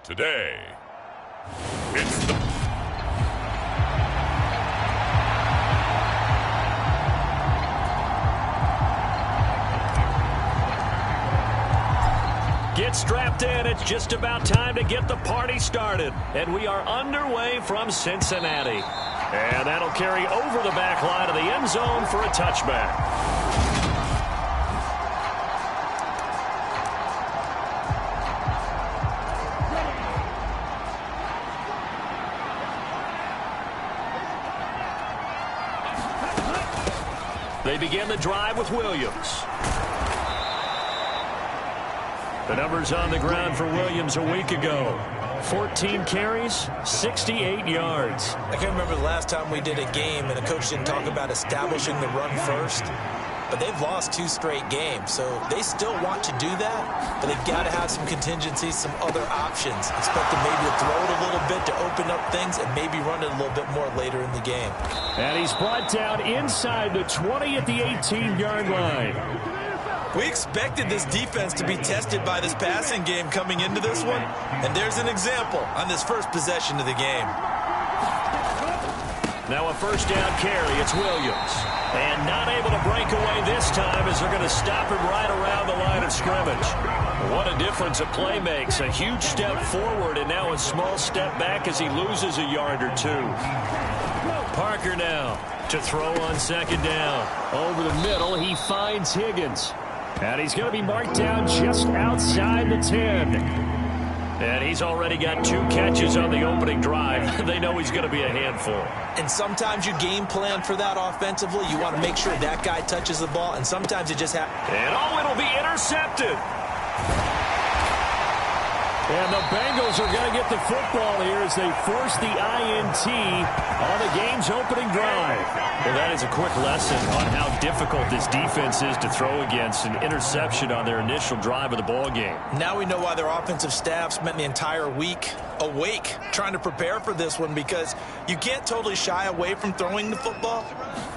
Today, it's the... Get strapped in. It's just about time to get the party started. And we are underway from Cincinnati. And that'll carry over the back line of the end zone for a touchback. They begin the drive with Williams. The numbers on the ground for Williams a week ago. 14 carries, 68 yards. I can't remember the last time we did a game and the coach didn't talk about establishing the run first. But they've lost 2 straight games, so they still want to do that, but they've got to have some contingencies, some other options. Expect them maybe to throw it a little bit to open up things and maybe run it a little bit more later in the game. And he's brought down inside the 20 at the 18-yard line. We expected this defense to be tested by this passing game coming into this one, and there's an example on this first possession of the game. Now a first down carry. It's Williams. And not able to break away this time as they're going to stop him right around the line of scrimmage. What a difference a play makes. A huge step forward and now a small step back as he loses a yard or 2. Parker now to throw on second down. Over the middle, he finds Higgins. And he's going to be marked down just outside the 10. And he's already got 2 catches on the opening drive. They know he's going to be a handful. And sometimes you game plan for that offensively. You want to make sure that guy touches the ball, and sometimes it just happens. And it'll be intercepted. And the Bengals are going to get the football here as they force the INT on the game's opening drive. Well, that is a quick lesson on how difficult this defense is to throw against. An interception on their initial drive of the ball game. Now we know why their offensive staff spent the entire week awake trying to prepare for this one, because you can't totally shy away from throwing the football,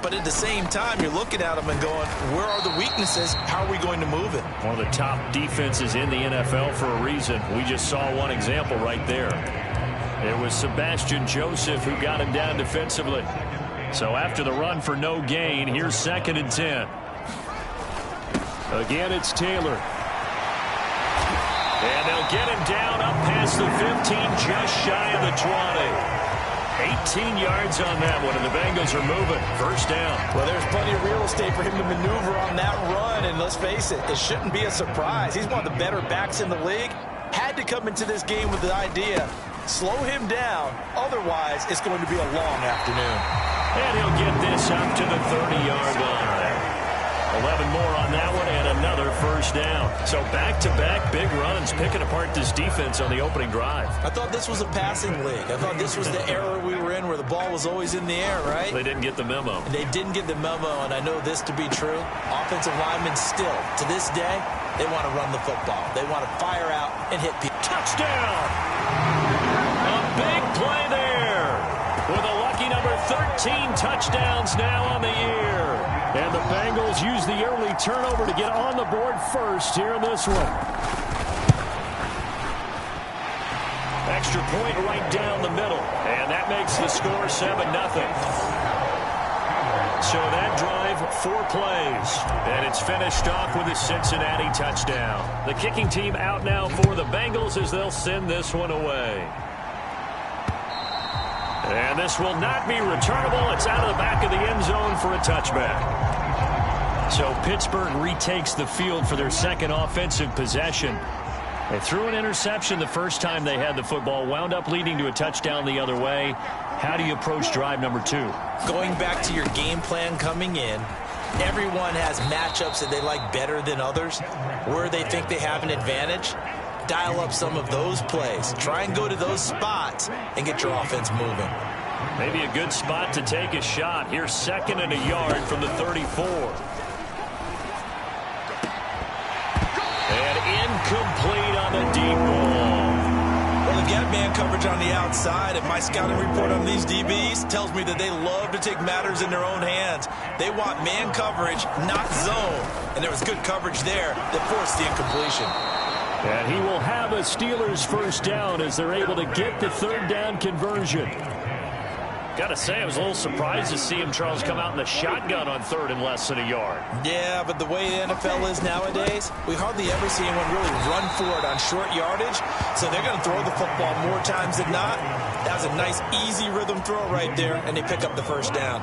but at the same time you're looking at them and going, where are the weaknesses? How are we going to move it? One of the top defenses in the NFL for a reason. We just saw one example right there. It was Sebastian Joseph who got him down defensively. So after the run for no gain, here's 2nd and 10. Again, it's Taylor. And they'll get him down up past the 15, just shy of the 20. 18 yards on that one, and the Bengals are moving. First down. Well, there's plenty of real estate for him to maneuver on that run, and let's face it, it shouldn't be a surprise. He's one of the better backs in the league. Had to come into this game with the idea, slow him down, otherwise it's going to be a long afternoon. And he'll get this up to the 30-yard line. 11 more on that one and another first down. So back-to-back big runs, picking apart this defense on the opening drive. I thought this was a passing league. I thought this was the era we were in where the ball was always in the air, right? They didn't get the memo. They didn't get the memo, and I know this to be true. Offensive linemen still, to this day, they want to run the football. They want to fire out and hit people. Touchdown! A big play there with a lucky number 13 touchdowns now on the year. And the Bengals use the early turnover to get on the board first here in this one. Extra point right down the middle. And that makes the score 7-0. So that drive, 4 plays. And it's finished off with a Cincinnati touchdown. The kicking team out now for the Bengals as they'll send this one away. And this will not be returnable. It's out of the back of the end zone for a touchback. So Pittsburgh retakes the field for their second offensive possession. They threw an interception the first time they had the football, wound up leading to a touchdown the other way. How do you approach drive number 2? Going back to your game plan coming in, everyone has matchups that they like better than others, where they think they have an advantage. Dial up some of those plays. Try and go to those spots and get your offense moving. Maybe a good spot to take a shot. Here's 2nd and a yard from the 34. And incomplete on the deep ball. Well, they've got man coverage on the outside, and my scouting report on these DBs tells me that they love to take matters in their own hands. They want man coverage, not zone. And there was good coverage there that forced the incompletion. And he will have a Steelers first down as they're able to get the third down conversion. Got to say, I was a little surprised to see him, Charles, come out in the shotgun on third and less than a yard. Yeah, but the way the NFL is nowadays, we hardly ever see anyone really run for it on short yardage. So they're going to throw the football more times than not. That was a nice, easy rhythm throw right there, and they pick up the first down.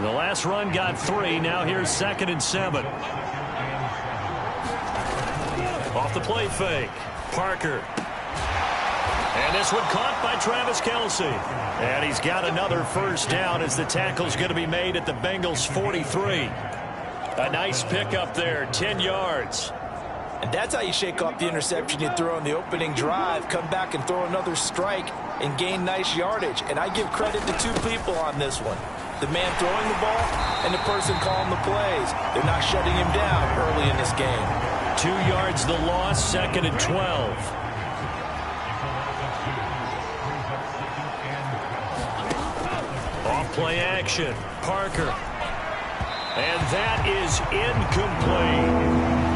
The last run got 3. Now here's 2nd and 7. Off the play fake. Parker. And this one caught by Travis Kelce. And he's got another first down as the tackle's going to be made at the Bengals 43. A nice pickup there, 10 yards. And that's how you shake off the interception you throw on the opening drive, come back and throw another strike and gain nice yardage. And I give credit to two people on this one. The man throwing the ball and the person calling the plays. They're not shutting him down early in this game. 2 yards the loss, 2nd and 12. Off-play action, Parker. And that is incomplete.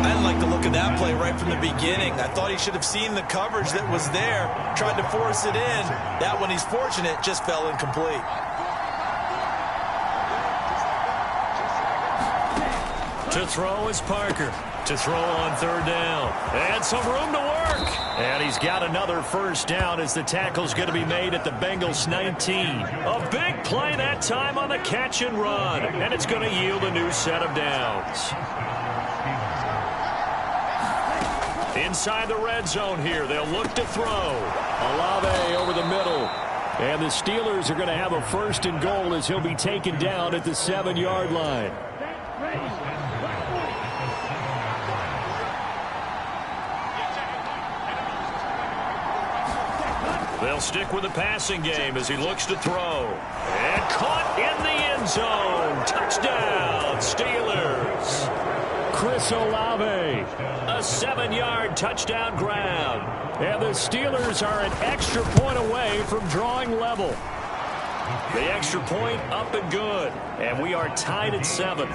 I didn't like the look of that play right from the beginning. I thought he should have seen the coverage that was there, tried to force it in. That one, he's fortunate, just fell incomplete. To throw is Parker. To throw on third down. And some room to work. And he's got another first down as the tackle's going to be made at the Bengals 19. A big play that time on the catch and run. And it's going to yield a new set of downs. Inside the red zone here, they'll look to throw. Olave over the middle. And the Steelers are going to have a 1st and goal as he'll be taken down at the 7-yard line. They'll stick with the passing game as he looks to throw. And caught in the end zone. Touchdown, Steelers. Chris Olave, a 7-yard touchdown grab. And the Steelers are an extra point away from drawing level. The extra point up and good. And we are tied at 7.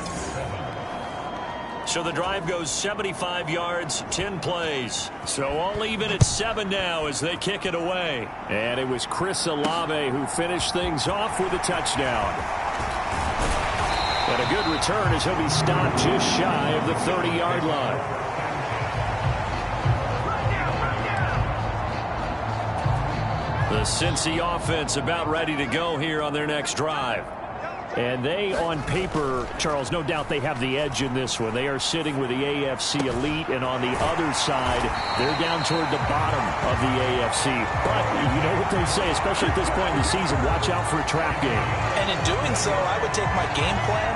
So the drive goes 75 yards, 10 plays. So all even at 7 now as they kick it away. And it was Chris Olave who finished things off with a touchdown. And a good return as he'll be stopped just shy of the 30-yard line. The Cincy offense about ready to go here on their next drive. And they, on paper, Charles, no doubt they have the edge in this one. They are sitting with the AFC elite, and on the other side, they're down toward the bottom of the AFC. But you know what they say, especially at this point in the season, watch out for a trap game. And in doing so, I would take my game plan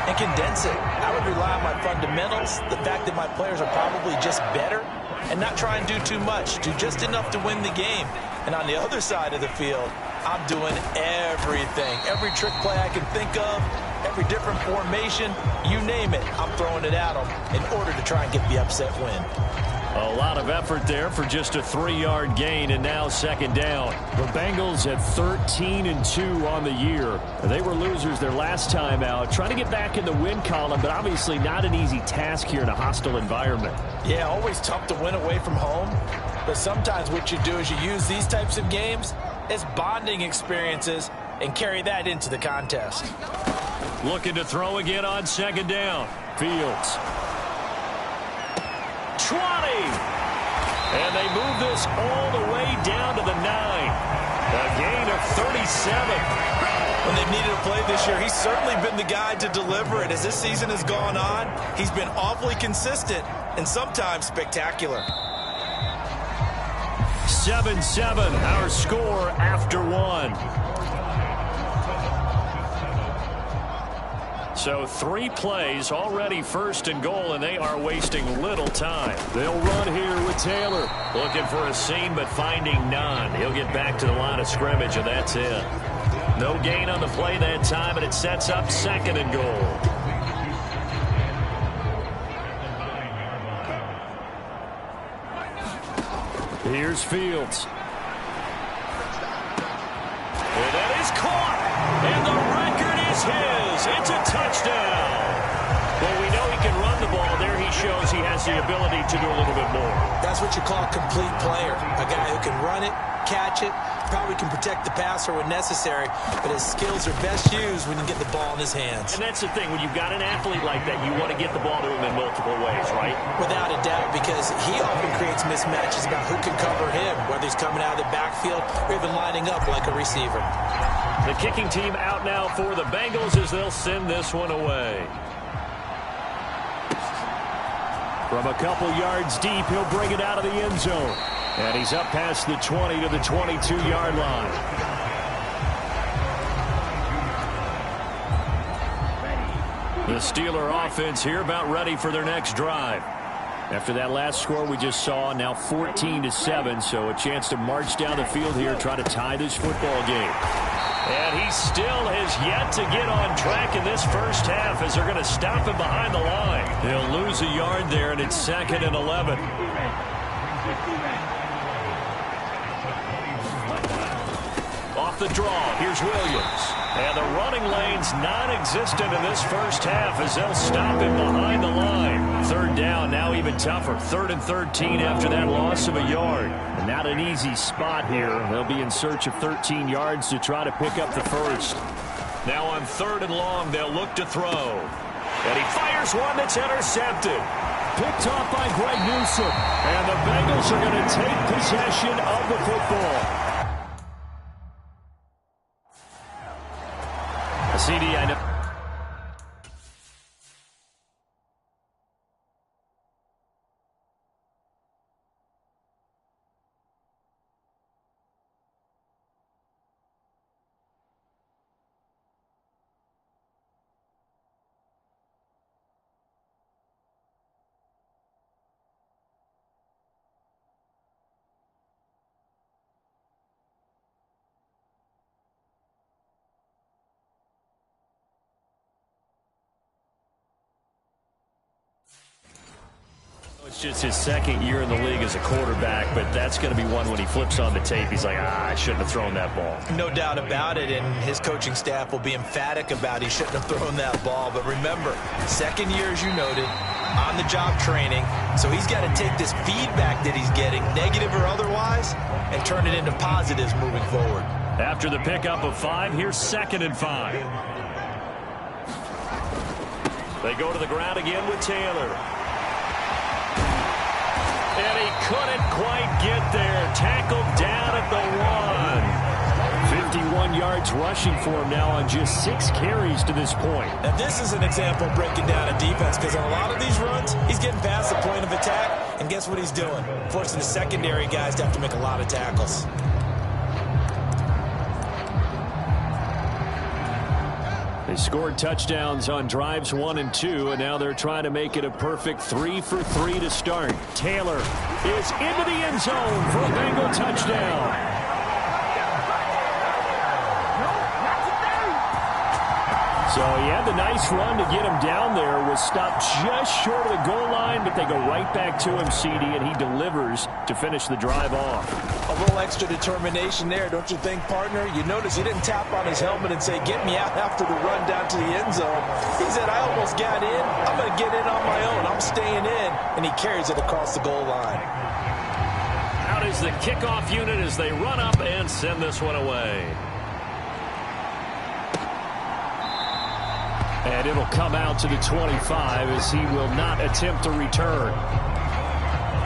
and condense it. I would rely on my fundamentals, the fact that my players are probably just better, and not try and do too much, do just enough to win the game. And on the other side of the field, I'm doing everything. Every trick play I can think of, every different formation, you name it, I'm throwing it at them in order to try and get the upset win. A lot of effort there for just a 3-yard gain, and now 2nd down. The Bengals at 13-2 on the year. They were losers their last time out, trying to get back in the win column, but obviously not an easy task here in a hostile environment. Yeah, always tough to win away from home, but sometimes what you do is you use these types of games as bonding experiences and carry that into the contest. Looking to throw again on 2nd down. Fields. 20. And they move this all the way down to the 9. A gain of 37. When they've needed a play this year, he's certainly been the guy to deliver it. As this season has gone on, he's been awfully consistent and sometimes spectacular. 7-7, our score after 1. So 3 plays, already 1st and goal, and they are wasting little time. They'll run here with Taylor. Looking for a seam, but finding none. He'll get back to the line of scrimmage, and that's it. No gain on the play that time, and it sets up 2nd and goal. Here's Fields. And that is caught. And the record is his. It's a touchdown. Well, we know he can run the ball there. He shows he has the ability to do a little bit more. That's what you call a complete player. A guy who can run it, catch it, probably can protect the passer when necessary, but his skills are best used when you get the ball in his hands. And that's the thing. When you've got an athlete like that, you want to get the ball to him in multiple ways, right? Without a doubt, because he often creates mismatches about who can cover him, whether he's coming out of the backfield or even lining up like a receiver. The kicking team out now for the Bengals as they'll send this one away. From a couple yards deep, he'll bring it out of the end zone. And he's up past the 20 to the 22-yard line. The Steeler offense here about ready for their next drive. After that last score we just saw, now 14-7, so a chance to march down the field here, try to tie this football game. And he still has yet to get on track in this first half as they're going to stop him behind the line. He'll lose a yard there, and it's 2nd and 11. Off the draw, here's Williams. And the running lane's non-existent in this first half as they'll stop him behind the line. 3rd down, now even tougher. 3rd and 13 after that loss of a yard. And not an easy spot here. They'll be in search of 13 yards to try to pick up the first. Now on 3rd and long, they'll look to throw. And he fires one that's intercepted. Picked off by Greg Newsome. And the Bengals are going to take possession of the football. CD, I know. It's just his 2nd year in the league as a quarterback, but that's going to be one when he flips on the tape. He's like, I shouldn't have thrown that ball. No doubt about it, and his coaching staff will be emphatic about he shouldn't have thrown that ball. But remember, 2nd year, as you noted, on-the-job training, so he's got to take this feedback that he's getting, negative or otherwise, and turn it into positives moving forward. After the pickup of 5, here's 2nd and 5. They go to the ground again with Taylor. And he couldn't quite get there. Tackled down at the 1. 51 yards rushing for him now on just 6 carries to this point. Now this is an example of breaking down a defense, because on a lot of these runs, he's getting past the point of attack, and guess what he's doing? Forcing the secondary guys to have to make a lot of tackles. They scored touchdowns on drives 1 and 2, and now they're trying to make it a perfect 3 for 3 to start. Taylor is into the end zone for a Bengal touchdown. So he had the nice run to get him down there, was stopped just short of the goal line, but they go right back to him, CD, and he delivers to finish the drive off. A little extra determination there, don't you think, partner? You notice he didn't tap on his helmet and say, get me out after the run down to the end zone. He said, I almost got in. I'm going to get in on my own. I'm staying in. And he carries it across the goal line. Out is the kickoff unit as they run up and send this one away. And it'll come out to the 25 as he will not attempt to return.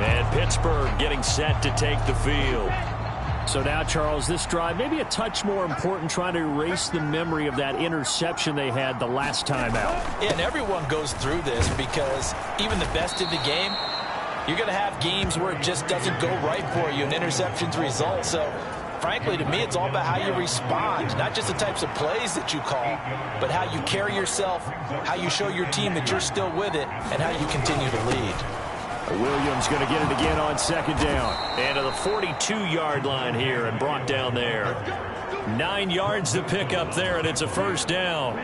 And Pittsburgh getting set to take the field. So now, Charles, this drive maybe a touch more important, trying to erase the memory of that interception they had the last time out. Yeah, and everyone goes through this because even the best of the game, you're going to have games where it just doesn't go right for you and interceptions result. So frankly, to me, it's all about how you respond, not just the types of plays that you call, but how you carry yourself, how you show your team that you're still with it, and how you continue to lead. Williams going to get it again on 2nd down. And to the 42-yard line here and brought down there. 9 yards to pick up there, and it's a 1st down.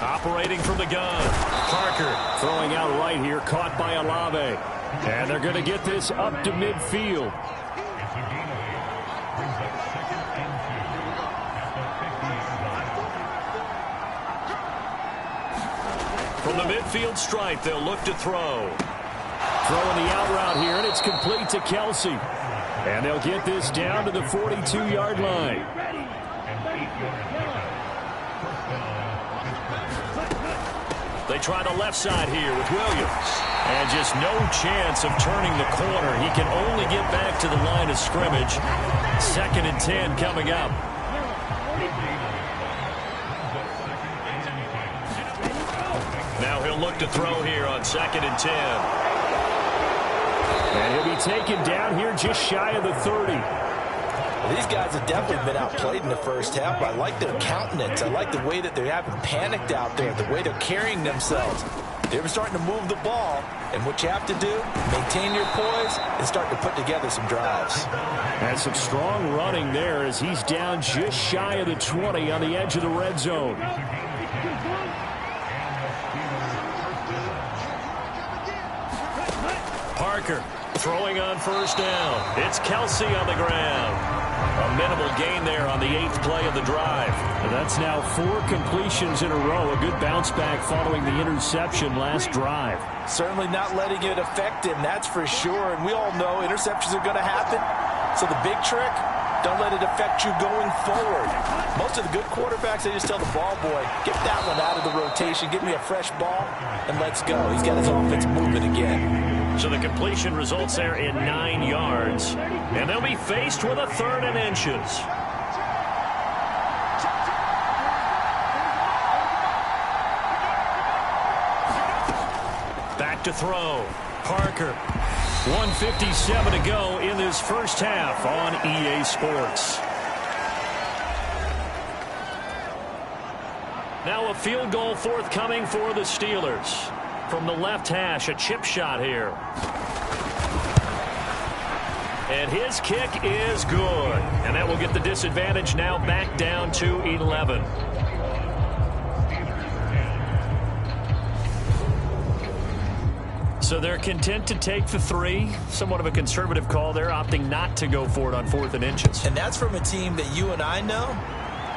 Operating from the gun. Parker throwing out right here, caught by Olave. And they're going to get this up to midfield. From the midfield stripe, they'll look to throw. Throwing the out route here, and it's complete to Kelsey. And they'll get this down to the 42-yard line. They try the left side here with Williams. And just no chance of turning the corner. He can only get back to the line of scrimmage. 2nd and 10 coming up. Now he'll look to throw here on 2nd and 10. And he'll be taken down here just shy of the 30. Well, these guys have definitely been outplayed in the first half, but I like their countenance. I like the way that they haven't panicked out there, the way they're carrying themselves. They were starting to move the ball, and what you have to do, maintain your poise and start to put together some drives. And some strong running there as he's down just shy of the 20 on the edge of the red zone. Parker throwing on 1st down. It's Kelsey on the ground. A minimal gain there on the 8th play of the drive. And that's now 4 completions in a row. A good bounce back following the interception last drive. Certainly not letting it affect him, that's for sure. And we all know interceptions are going to happen. So the big trick, don't let it affect you going forward. Most of the good quarterbacks, they just tell the ball boy, get that one out of the rotation, give me a fresh ball, and let's go. He's got his offense moving again. So the completion results there in 9 yards. And they'll be faced with a 3rd and inches. Back to throw. Parker. 1:57 to go in this first half on EA Sports. Now a field goal forthcoming for the Steelers. From the left hash, a chip shot here. And his kick is good. And that will get the disadvantage now back down to 11. So they're content to take the 3. Somewhat of a conservative call there, opting not to go for it on 4th and inches. And that's from a team that you and I know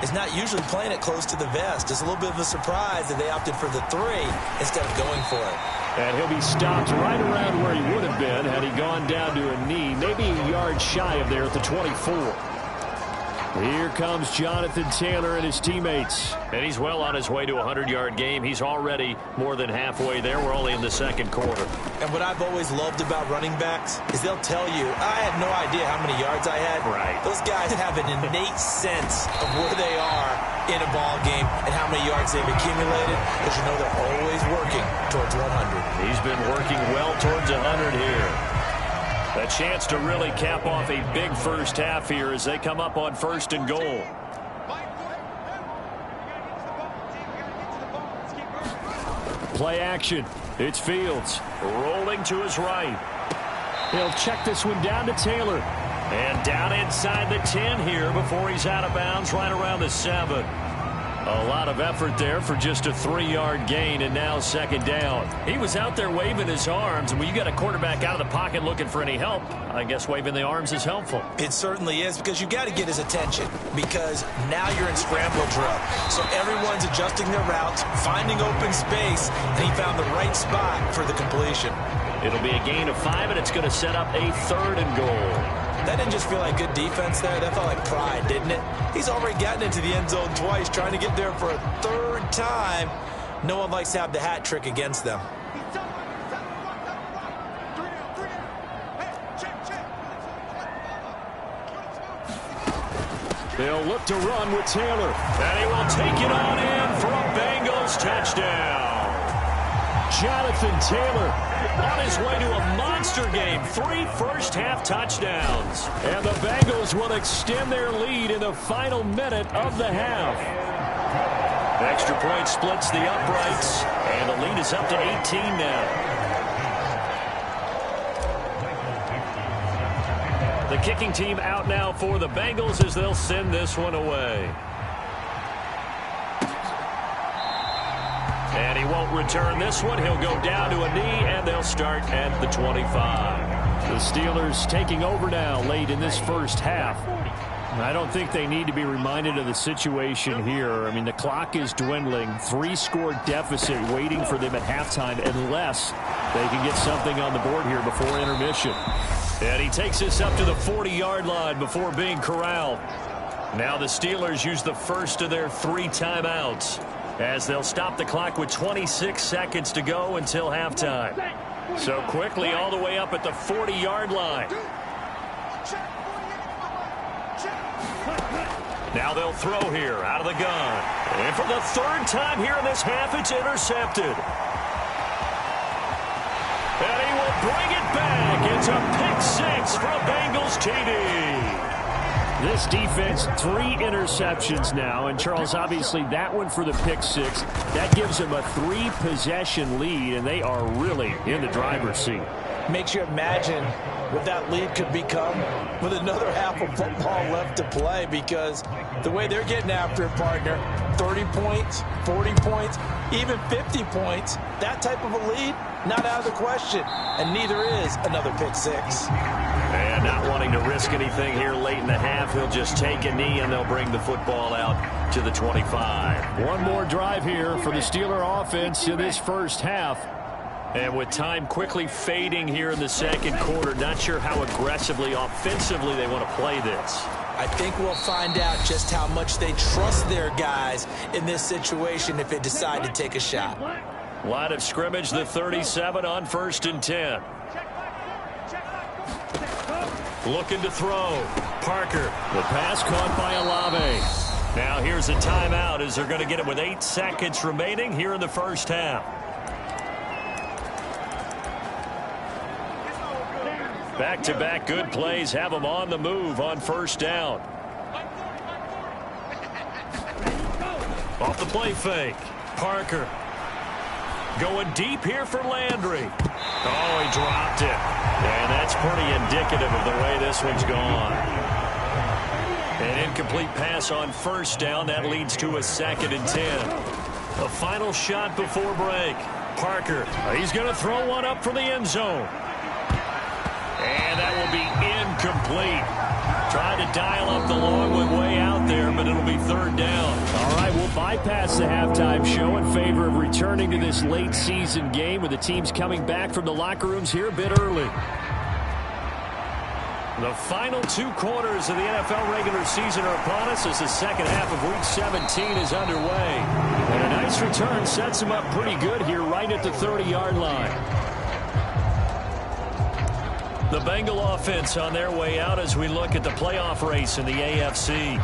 is not usually playing it close to the vest. It's a little bit of a surprise that they opted for the 3 instead of going for it. And he'll be stopped right around where he would have been had he gone down to a knee, maybe a yard shy of there at the 24. Here comes Jonathan Taylor and his teammates. And he's well on his way to a 100-yard game. He's already more than halfway there. We're only in the 2nd quarter. And what I've always loved about running backs is they'll tell you, I had no idea how many yards I had. Right. Those guys have an innate sense of where they are in a ball game and how many yards they've accumulated, because you know they're always working towards 100. He's been working well towards 100 here. A chance to really cap off a big first half here as they come up on 1st and goal. Play action. It's Fields. Rolling to his right. He'll check this one down to Taylor. And down inside the 10 here before he's out of bounds right around the 7. A lot of effort there for just a 3-yard gain, and now 2nd down. He was out there waving his arms, and when you got a quarterback out of the pocket looking for any help, I guess waving the arms is helpful. It certainly is, because you got to get his attention, because now you're in scramble drill. So everyone's adjusting their routes, finding open space, and he found the right spot for the completion. It'll be a gain of 5, and it's going to set up a 3rd and goal. That didn't just feel like good defense there. That felt like pride, didn't it? He's already gotten into the end zone twice, trying to get there for a 3rd time. No one likes to have the hat trick against them. They'll look to run with Taylor. And he will take it on in for a Bengals touchdown. Jonathan Taylor on his way to a monster game. 3 first-half touchdowns. And the Bengals will extend their lead in the final minute of the half. Extra point splits the uprights, and the lead is up to 18 now. The kicking team out now for the Bengals as they'll send this one away. And he won't return this one. He'll go down to a knee, and they'll start at the 25. The Steelers taking over now late in this first half. I don't think they need to be reminded of the situation here. I mean, the clock is dwindling. 3-score deficit waiting for them at halftime unless they can get something on the board here before intermission. And he takes this up to the 40-yard line before being corralled. Now the Steelers use the first of their 3 timeouts as they'll stop the clock with 26 seconds to go until halftime. So quickly all the way up at the 40-yard line. Now they'll throw here out of the gun. And for the 3rd time here in this half, it's intercepted. And he will bring it back. It's a pick 6 for a Bengals TD. This defense, 3 interceptions now. And, Charles, obviously that one for the pick 6. That gives them a 3-possession lead, and they are really in the driver's seat. Makes you imagine what that lead could become with another half of football left to play, because the way they're getting after it, partner, 30 points, 40 points, even 50 points, that type of a lead, not out of the question. And neither is another pick 6. And not wanting to risk anything here late in the half, he'll just take a knee and they'll bring the football out to the 25. One more drive here for the Steeler offense in this first half. And with time quickly fading here in the second quarter, not sure how aggressively, offensively they want to play this. I think we'll find out just how much they trust their guys in this situation if they decide to take a shot. Line of scrimmage, the 37 on 1st and 10. Looking to throw. Parker. The pass caught by Olave. Now here's a timeout as they're going to get it with 8 seconds remaining here in the first half. Back-to-back good plays have them on the move on 1st down. Off the play fake. Parker. Going deep here for Landry. Oh, he dropped it. And that's pretty indicative of the way this one's gone. An incomplete pass on 1st down. That leads to a 2nd and 10. A final shot before break. Parker. He's going to throw one up for the end zone. And that will be incomplete. Tried to dial up the long one way out there, but it'll be 3rd down. All right, we'll bypass the halftime show in favor of returning to this late season game with the teams coming back from the locker rooms here a bit early. The final 2 quarters of the NFL regular season are upon us as the second half of Week 17 is underway. And a nice return sets them up pretty good here right at the 30-yard line. The Bengal offense on their way out as we look at the playoff race in the AFC.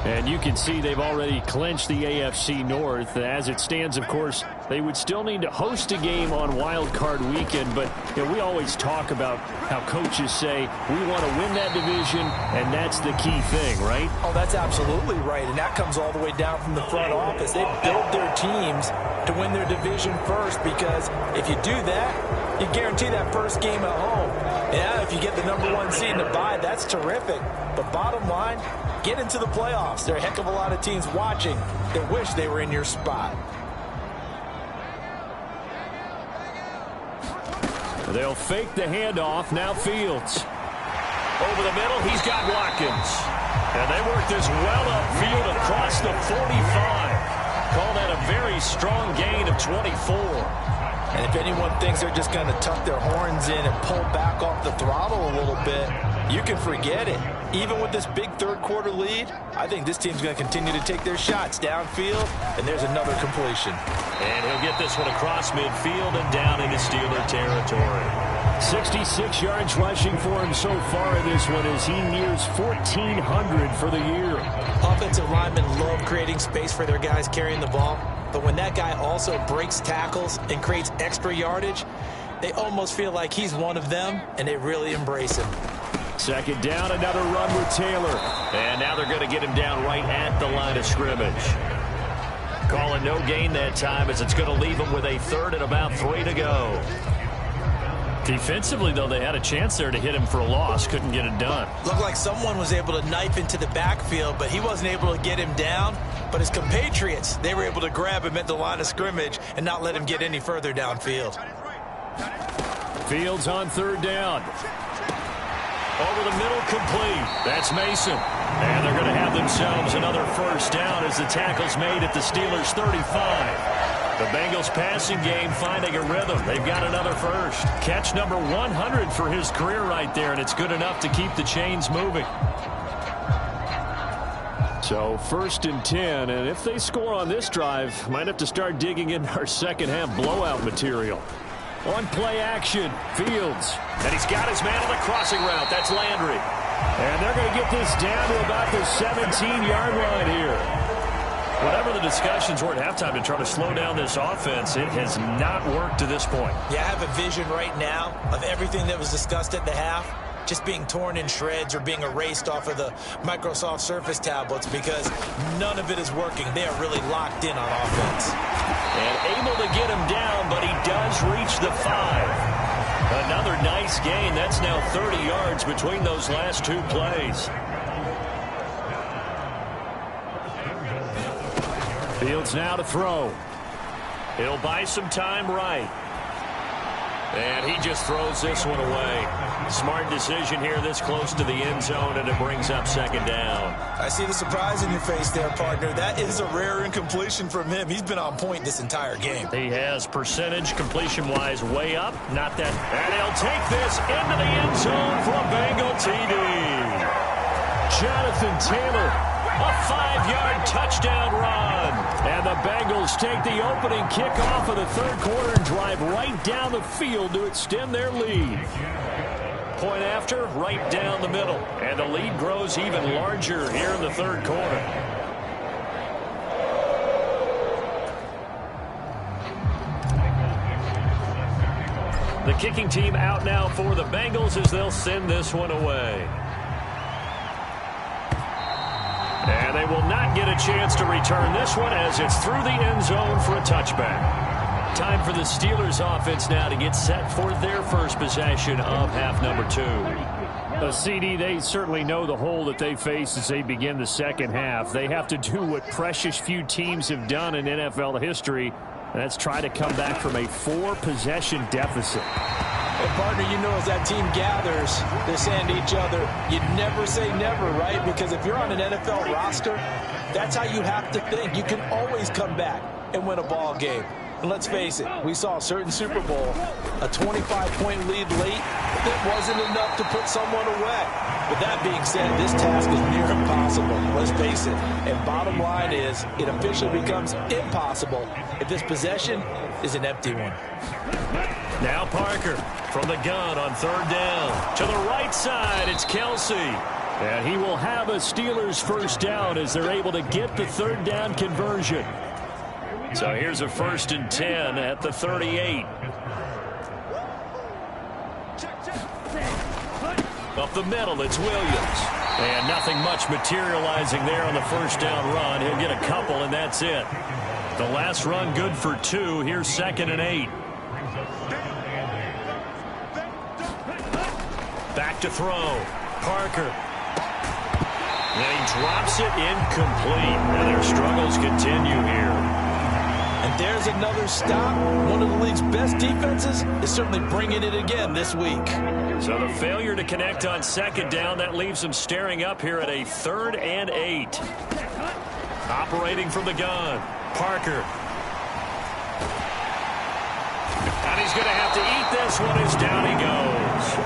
And you can see they've already clinched the AFC North. As it stands, of course, they would still need to host a game on Wild Card Weekend. But you know, we always talk about how coaches say we want to win that division, and that's the key thing, right? Oh, that's absolutely right. And that comes all the way down from the front office. They build their teams to win their division first, because if you do that, you guarantee that first game at home. Yeah, if you get the #1 seed in the bye, that's terrific. But bottom line, get into the playoffs. There are a heck of a lot of teams watching that wish they were in your spot. They'll fake the handoff. Now Fields. Over the middle, he's got Watkins. And they work this well upfield across the 45. Call that a very strong gain of 24. And if anyone thinks they're just going to tuck their horns in and pull back off the throttle a little bit, you can forget it. Even with this big third-quarter lead, I think this team's going to continue to take their shots downfield, and there's another completion. And he'll get this one across midfield and down into Steeler territory. 66 yards rushing for him so far in this one as he nears 1,400 for the year. Offensive linemen love creating space for their guys carrying the ball, but when that guy also breaks tackles and creates extra yardage, they almost feel like he's one of them, and they really embrace him. 2nd down, another run with Taylor. And now they're going to get him down right at the line of scrimmage. Calling no gain that time as it's going to leave him with a 3rd and about 3 to go. Defensively, though, they had a chance there to hit him for a loss. Couldn't get it done. Looked like someone was able to knife into the backfield, but he wasn't able to get him down. But his compatriots, they were able to grab him at the line of scrimmage and not let him get any further downfield. Fields on 3rd down. Over the middle, complete. That's Mason. And they're going to have themselves another first down as the tackle's made at the Steelers' 35. The Bengals passing game finding a rhythm. They've got another first. Catch number 100 for his career right there, and it's good enough to keep the chains moving. So 1st and 10, and if they score on this drive, might have to start digging in our second half blowout material. On play action, Fields. And he's got his man on the crossing route. That's Landry. And they're going to get this down to about the 17-yard line here. Whatever the discussions were at halftime to try to slow down this offense, it has not worked to this point. Yeah, I have a vision right now of everything that was discussed at the half just being torn in shreds or being erased off of the Microsoft Surface tablets because none of it is working. They are really locked in on offense. And able to get him down, but he does reach the 5. Another nice gain. That's now 30 yards between those last two plays. Fields now to throw. He'll buy some time right. And he just throws this one away. Smart decision here this close to the end zone, and it brings up second down. I see the surprise in your face there, partner. That is a rare incompletion from him. He's been on point this entire game. He has percentage completion-wise way up. Not that. And he'll take this into the end zone for a Bengal TD. Jonathan Taylor. A 5-yard touchdown run. And the Bengals take the opening kickoff of the third quarter and drive right down the field to extend their lead. Point after, right down the middle. And the lead grows even larger here in the third quarter. The kicking team out now for the Bengals as they'll send this one away. And they will not get a chance to return this one as it's through the end zone for a touchback. Time for the Steelers offense now to get set for their first possession of half number 2. The CD, they certainly know the hole that they face as they begin the second half. They have to do what precious few teams have done in NFL history, and that's try to come back from a 4-possession deficit. Hey, partner, you know as that team gathers, they're saying to each other, you never say never, right? Because if you're on an NFL roster, that's how you have to think. You can always come back and win a ball game. And let's face it, we saw a certain Super Bowl, a 25-point lead late, that wasn't enough to put someone away. But that being said, this task is near impossible. Let's face it. And bottom line is, it officially becomes impossible if this possession is an empty one. Now Parker from the gun on third down. To the right side, it's Kelsey. And he will have a Steelers first down as they're able to get the third down conversion. So here's a 1st and 10 at the 38. Up the middle, it's Williams. And nothing much materializing there on the first down run. He'll get a couple, and that's it. The last run good for 2. Here's 2nd and 8. Back to throw. Parker. And he drops it incomplete. And their struggles continue here. And there's another stop. One of the league's best defenses is certainly bringing it again this week. So the failure to connect on second down, that leaves them staring up here at a 3rd and 8. Operating from the gun. Parker. And he's going to have to eat this one as down he goes.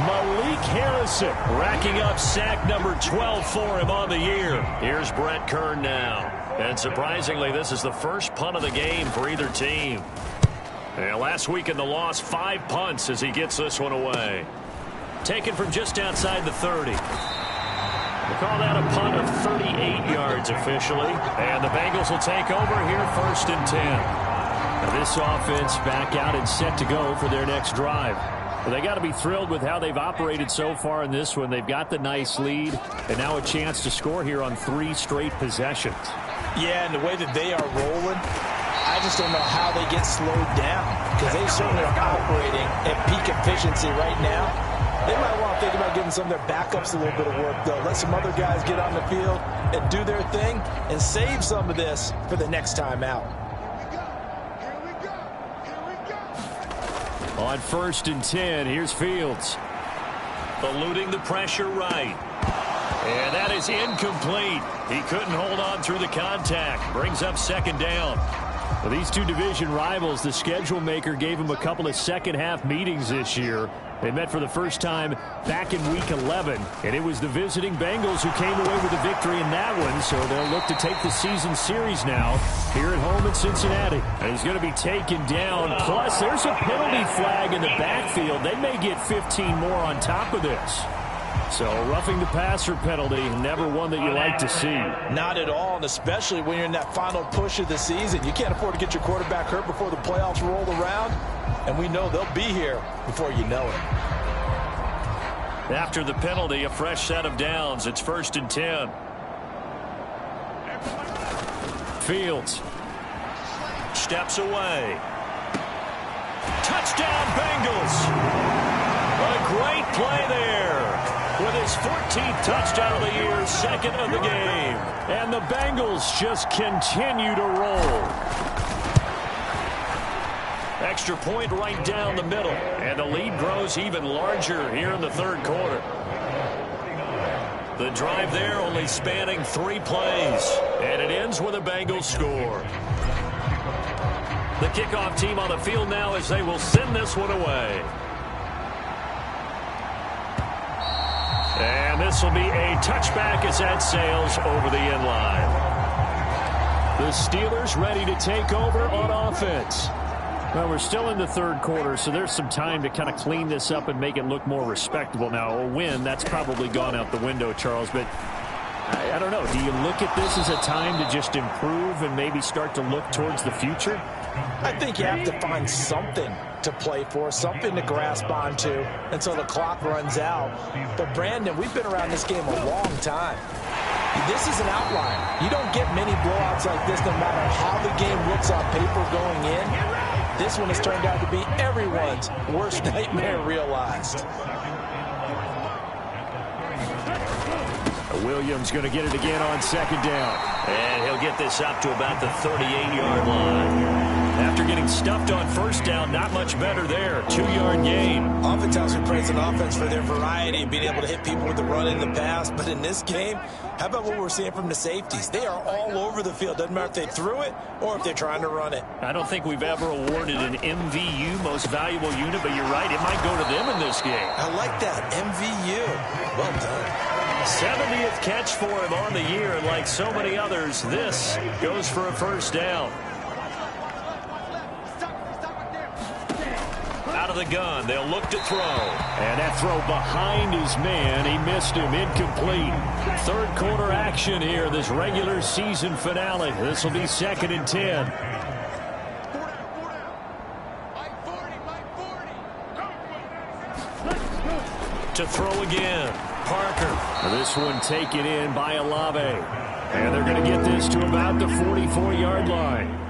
Malik Harrison racking up sack number 12 for him on the year. Here's Brett Kern now. And surprisingly, this is the first punt of the game for either team. And last week in the loss, 5 punts as he gets this one away. Taken from just outside the 30. We'll call that a punt of 38 yards officially. And the Bengals will take over here 1st and 10. Now this offense back out and set to go for their next drive. Well, they got to be thrilled with how they've operated so far in this one. They've got the nice lead, and now a chance to score here on 3 straight possessions. Yeah, and the way that they are rolling, I just don't know how they get slowed down because they certainly are operating at peak efficiency right now. They might want to think about giving some of their backups a little bit of work, though. Let some other guys get on the field and do their thing and save some of this for the next time out. On 1st and 10, here's Fields. Eluding the pressure right. And that is incomplete. He couldn't hold on through the contact. Brings up second down. Well, these two division rivals, the schedule maker gave them a couple of second-half meetings this year. They met for the first time back in Week 11, and it was the visiting Bengals who came away with the victory in that one, so they'll look to take the season series now here at home in Cincinnati. And he's going to be taken down. Plus, there's a penalty flag in the backfield. They may get 15 more on top of this. So roughing the passer penalty, never one that you like to see. Not at all, and especially when you're in that final push of the season. You can't afford to get your quarterback hurt before the playoffs roll around, and we know they'll be here before you know it. After the penalty, a fresh set of downs. It's 1st and 10. Fields steps away. Touchdown, Bengals! A great play there. With his 14th touchdown of the year, second of the game. And the Bengals just continue to roll. Extra point right down the middle. And the lead grows even larger here in the third quarter. The drive there only spanning 3 plays. And it ends with a Bengals score. The kickoff team on the field now as they will send this one away. And this will be a touchback as that sails over the end line. The Steelers ready to take over on offense. Well, we're still in the third quarter, so there's some time to kind of clean this up and make it look more respectable. Now, a win, that's probably gone out the window, Charles, but I don't know. Do you look at this as a time to just improve and maybe start to look towards the future? I think you have to find something to play for, something to grasp onto until the clock runs out. But, Brandon, we've been around this game a long time. This is an outlier. You don't get many blowouts like this no matter how the game looks on paper going in. This one has turned out to be everyone's worst nightmare realized. Williams going to get it again on second down. And he'll get this up to about the 38-yard line. After getting stuffed on first down, not much better there. 2-yard gain. Oftentimes we praise an offense for their variety and being able to hit people with the run in the pass. But in this game, how about what we're seeing from the safeties? They are all over the field. Doesn't matter if they threw it or if they're trying to run it. I don't think we've ever awarded an MVU, most valuable unit, but you're right, it might go to them in this game. I like that, MVU. Well done. 70th catch for him on the year, and like so many others, this goes for a first down. Out of the gun, they'll look to throw. And that throw behind his man, he missed him, incomplete. Third quarter action here, this regular season finale. This will be 2nd and 10. To throw again. Parker. This one taken in by Olave. And they're going to get this to about the 44-yard line.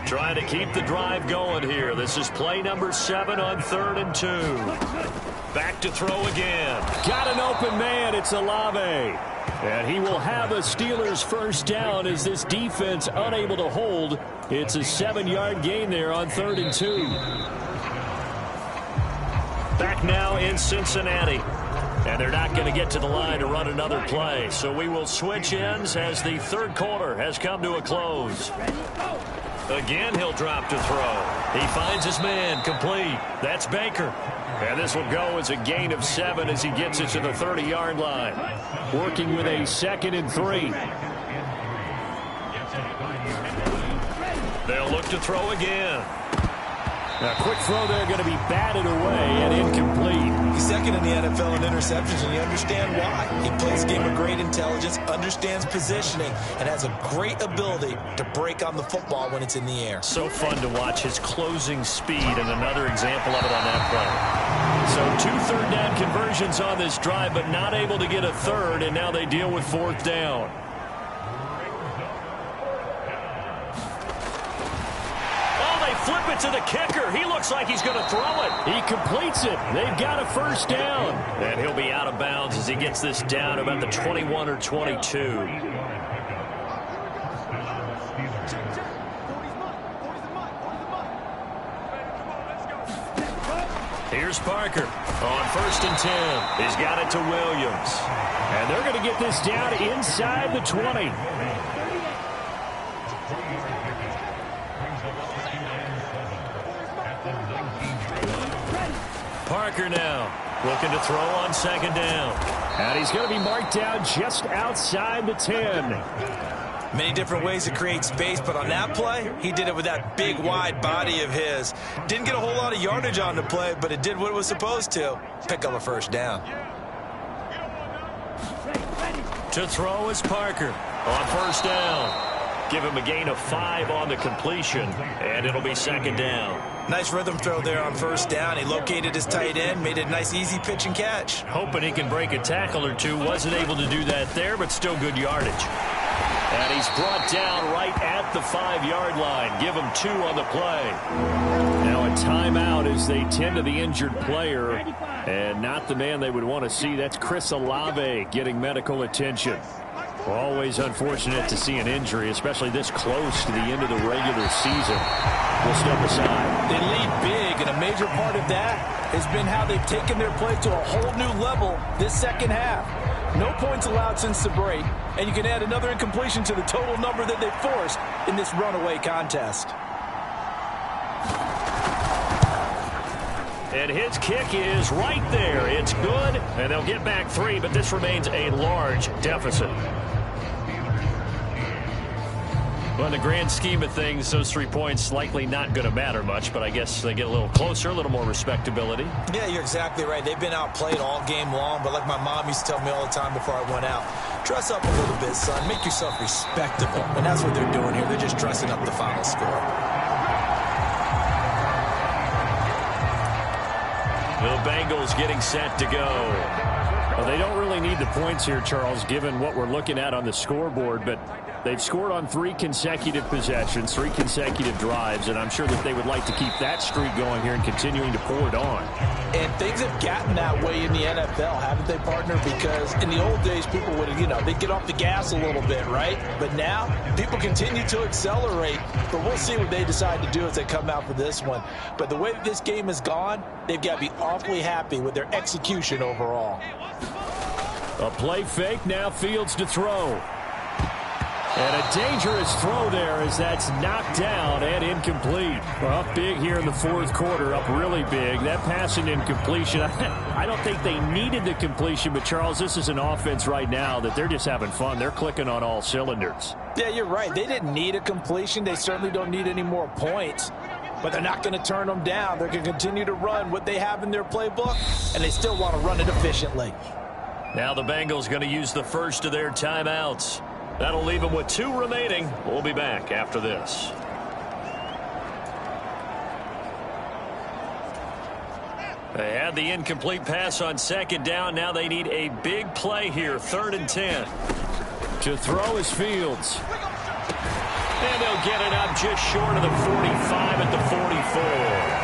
Trying to keep the drive going here. This is play number 7 on 3rd and 2. Back to throw again. Got an open man. It's Olave. And he will have a Steelers first down as this defense unable to hold. It's a 7-yard gain there on 3rd and 2. Back now in Cincinnati. And they're not going to get to the line to run another play. So we will switch ends as the third quarter has come to a close. Again, he'll drop to throw. He finds his man, complete. That's Baker. And this will go as a gain of 7 as he gets it to the 30-yard line. Working with a 2nd and 3. They'll look to throw again. A quick throw there going to be batted away and incomplete. He's second in the NFL in interceptions, and you understand why. He plays a game of great intelligence, understands positioning, and has a great ability to break on the football when it's in the air. So fun to watch his closing speed, and another example of it on that play. So 2 third down conversions on this drive, but not able to get a third, and now they deal with 4th down. Flip it to the kicker. He looks like he's going to throw it. He completes it. They've got a first down. And he'll be out of bounds as he gets this down about the 21 or 22. Here's Parker on 1st and 10. He's got it to Williams. And they're going to get this down inside the 20. Parker now looking to throw on 2nd down. And he's going to be marked down just outside the 10. Many different ways to create space, but on that play, he did it with that big, wide body of his. Didn't get a whole lot of yardage on the play, but it did what it was supposed to. Pick up a 1st down. To throw is Parker on 1st down. Give him a gain of 5 on the completion, and it'll be 2nd down. Nice rhythm throw there on 1st down. He located his tight end, made it a nice, easy pitch and catch. Hoping he can break a tackle or two. Wasn't able to do that there, but still good yardage. And he's brought down right at the 5-yard line. Give him 2 on the play. Now a timeout as they tend to the injured player, and not the man they would want to see. That's Chris Olave getting medical attention. Always unfortunate to see an injury, especially this close to the end of the regular season. We'll step aside. They lead big, and a major part of that has been how they've taken their play to a whole new level this second half. No points allowed since the break, and you can add another incompletion to the total number that they forced in this runaway contest. And his kick is right there. It's good, and they'll get back 3, but this remains a large deficit. Well, in the grand scheme of things, those 3 points likely not going to matter much, but I guess they get a little closer, a little more respectability. Yeah, you're exactly right. They've been outplayed all game long, but like my mom used to tell me all the time before I went out, dress up a little bit, son. Make yourself respectable. And that's what they're doing here. They're just dressing up the final score. The Bengals getting set to go. Well, they don't really need the points here, Charles, given what we're looking at on the scoreboard, but they've scored on 3 consecutive possessions, 3 consecutive drives, and I'm sure that they would like to keep that streak going here and continuing to pour it on. And things have gotten that way in the NFL, haven't they, partner? Because in the old days, people would, they'd get off the gas a little bit, right? But now, people continue to accelerate, but we'll see what they decide to do as they come out for this one. But the way that this game has gone, they've got to be awfully happy with their execution overall. A play fake, now Fields to throw. And a dangerous throw there as that's knocked down and incomplete. Well, up big here in the 4th quarter, up really big. That passing incompletion, I don't think they needed the completion, but Charles, this is an offense right now that they're just having fun. They're clicking on all cylinders. Yeah, you're right. They didn't need a completion. They certainly don't need any more points. But they're not going to turn them down. They're going to continue to run what they have in their playbook, and they still want to run it efficiently. Now the Bengals going to use the first of their timeouts. That'll leave them with 2 remaining. We'll be back after this. They had the incomplete pass on 2nd down. Now they need a big play here, 3rd and 10. To throw is Fields. And they'll get it up just short of the 45 at the 44.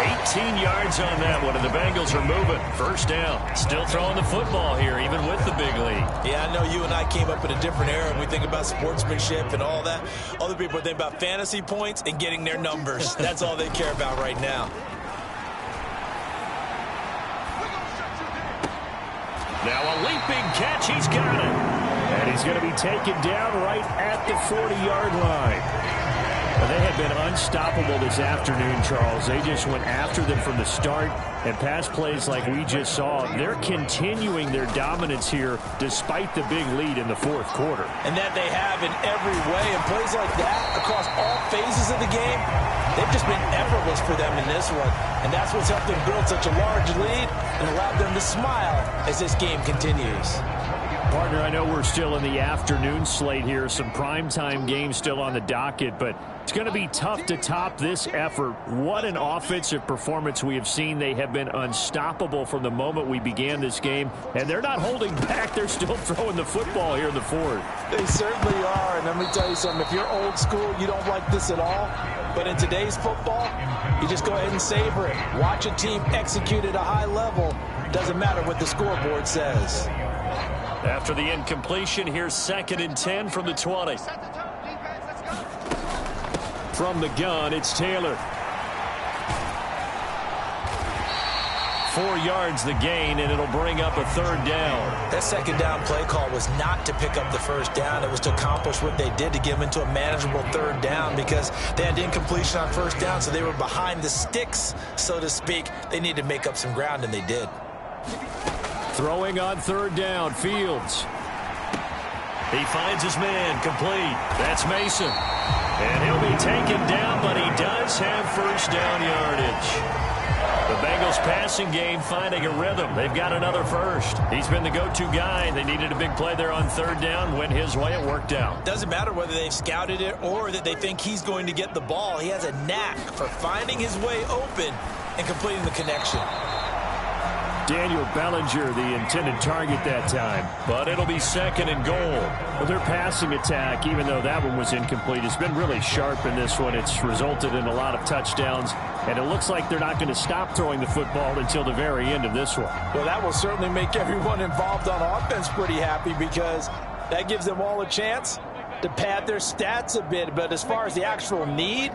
18 yards on that one, and the Bengals are moving. 1st down. Still throwing the football here, even with the big lead. Yeah, I know you and I came up in a different era, and we think about sportsmanship and all that. Other people think about fantasy points and getting their numbers. That's all they care about right now. Now a leaping catch. He's got it. And he's going to be taken down right at the 40-yard line. They have been unstoppable this afternoon, Charles. They just went after them from the start, and pass plays like we just saw. They're continuing their dominance here despite the big lead in the 4th quarter. And that they have in every way. And plays like that across all phases of the game, they've just been effortless for them in this one. And that's what's helped them build such a large lead and allowed them to smile as this game continues. Partner, I know we're still in the afternoon slate here. Some primetime games still on the docket, but it's going to be tough to top this effort. What an offensive performance we have seen. They have been unstoppable from the moment we began this game, and they're not holding back. They're still throwing the football here in the 4th. They certainly are, and let me tell you something. If you're old school, you don't like this at all. But in today's football, you just go ahead and savor it. Watch a team execute at a high level. Doesn't matter what the scoreboard says. After the incompletion, here's 2nd and 10 from the 20. From the gun, it's Taylor. 4 yards the gain, and it'll bring up a 3rd down. That 2nd down play call was not to pick up the 1st down. It was to accomplish what they did, to get them into a manageable 3rd down, because they had incompletion on 1st down, so they were behind the sticks, so to speak. They needed to make up some ground, and they did. Throwing on 3rd down, Fields. He finds his man, complete. That's Mason. And he'll be taken down, but he does have 1st down yardage. The Bengals passing game finding a rhythm. They've got another 1st. He's been the go-to guy. They needed a big play there on 3rd down. Went his way. It worked out. Doesn't matter whether they've scouted it or that they think he's going to get the ball. He has a knack for finding his way open and completing the connection. Daniel Bellinger, the intended target that time. But it'll be 2nd and goal. Well, their passing attack, even though that one was incomplete, has been really sharp in this one. It's resulted in a lot of touchdowns, and it looks like they're not going to stop throwing the football until the very end of this one. Well, that will certainly make everyone involved on offense pretty happy, because that gives them all a chance to pad their stats a bit. But as far as the actual need,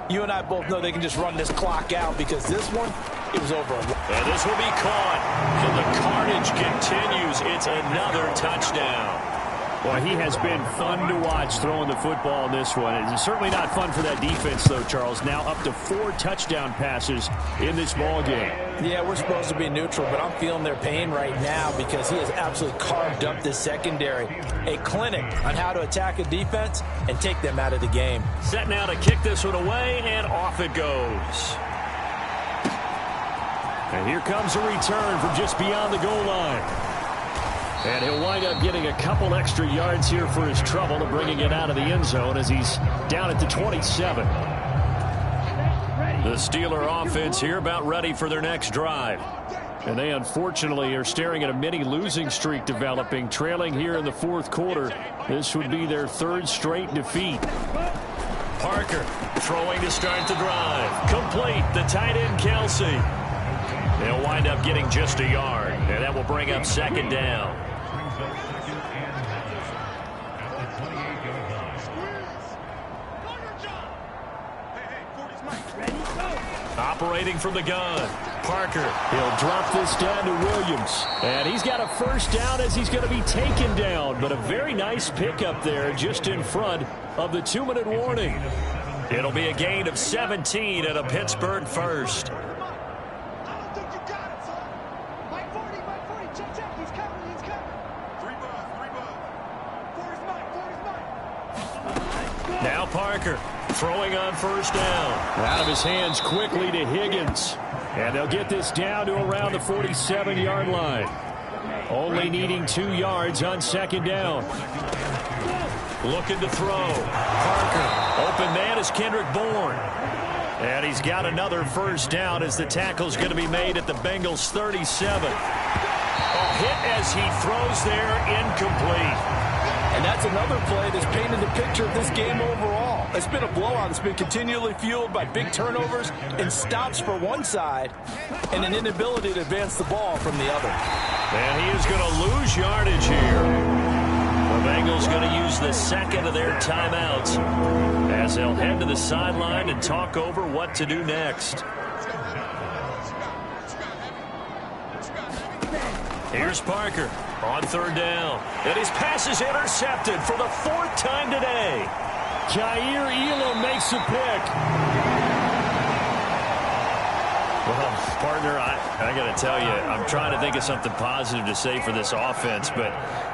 you and I both know they can just run this clock out, because this one, it was over. And this will be caught. And the carnage continues. It's another touchdown. Well, he has been fun to watch throwing the football in this one. It's certainly not fun for that defense, though, Charles. Now up to 4 touchdown passes in this ball game. Yeah, we're supposed to be neutral, but I'm feeling their pain right now, because he has absolutely carved up this secondary. A clinic on how to attack a defense and take them out of the game. Set now to kick this one away, and off it goes. And here comes a return from just beyond the goal line. And he'll wind up getting a couple extra yards here for his trouble and bringing it out of the end zone as he's down at the 27. The Steeler offense here about ready for their next drive. And they unfortunately are staring at a mini losing streak developing, trailing here in the 4th quarter. This would be their 3rd straight defeat. Parker throwing to start the drive. Complete. The tight end, Kelsey. They'll wind up getting just a yard, and that will bring up 2nd down. Operating from the gun, Parker. He'll drop this down to Williams. And he's got a 1st down as he's going to be taken down. But a very nice pickup there just in front of the 2-minute warning. It'll be a gain of 17 and a Pittsburgh 1st. Now Parker throwing on 1st down. Out of his hands quickly to Higgins. And they'll get this down to around the 47-yard line. Only needing 2 yards on 2nd down. Looking to throw. Parker. Open man is Kendrick Bourne. And he's got another 1st down as the tackle's going to be made at the Bengals 37. A hit as he throws there, incomplete. And that's another play that's painted the picture of this game overall. It's been a blowout. It's been continually fueled by big turnovers and stops for one side and an inability to advance the ball from the other. And he is going to lose yardage here. The Bengals going to use the 2nd of their timeouts as they'll head to the sideline and talk over what to do next. Here's Parker on 3rd down. And his pass is intercepted for the 4th time today. Jair Elam makes a pick. Well, partner, I got to tell you, I'm trying to think of something positive to say for this offense, but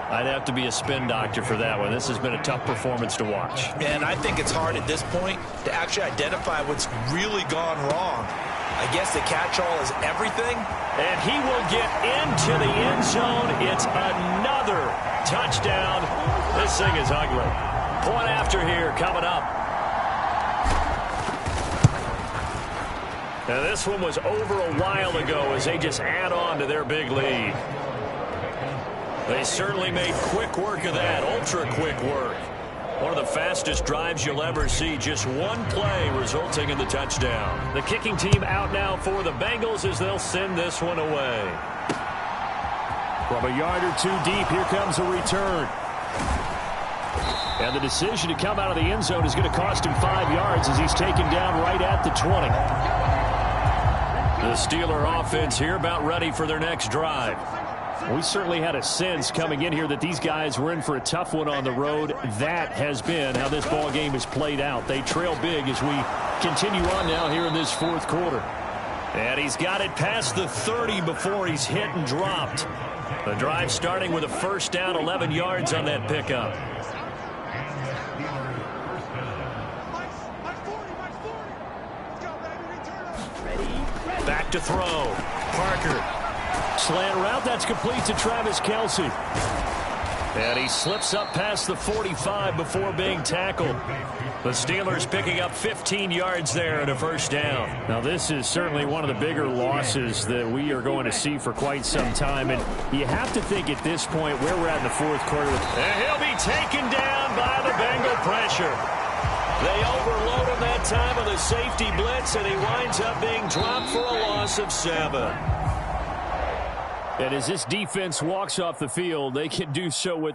I'd have to be a spin doctor for that one. This has been a tough performance to watch. And I think it's hard at this point to actually identify what's really gone wrong. I guess the catch-all is everything. And he will get into the end zone. It's another touchdown. This thing is ugly. Point after here coming up. Now this one was over a while ago as they just add on to their big lead. They certainly made quick work of that, ultra quick work. One of the fastest drives you'll ever see. Just one play resulting in the touchdown. The kicking team out now for the Bengals as they'll send this one away. From a yard or 2 deep, here comes a return. And the decision to come out of the end zone is going to cost him 5 yards as he's taken down right at the 20. The Steeler offense here about ready for their next drive. We certainly had a sense coming in here that these guys were in for a tough one on the road. That has been how this ball game has played out. They trail big as we continue on now here in this fourth quarter. And he's got it past the 30 before he's hit and dropped. The drive starting with a first down, 11 yards on that pickup. Back to throw. Parker. Slant route, that's complete to Travis Kelce. And he slips up past the 45 before being tackled. The Steelers picking up 15 yards there and a first down. Now, this is certainly one of the bigger losses that we are going to see for quite some time. And you have to think at this point where we're at in the fourth quarter. And he'll be taken down by the Bengal pressure. They overload him that time with a safety blitz, and he winds up being dropped for a loss of 7. And as this defense walks off the field, they can do so with their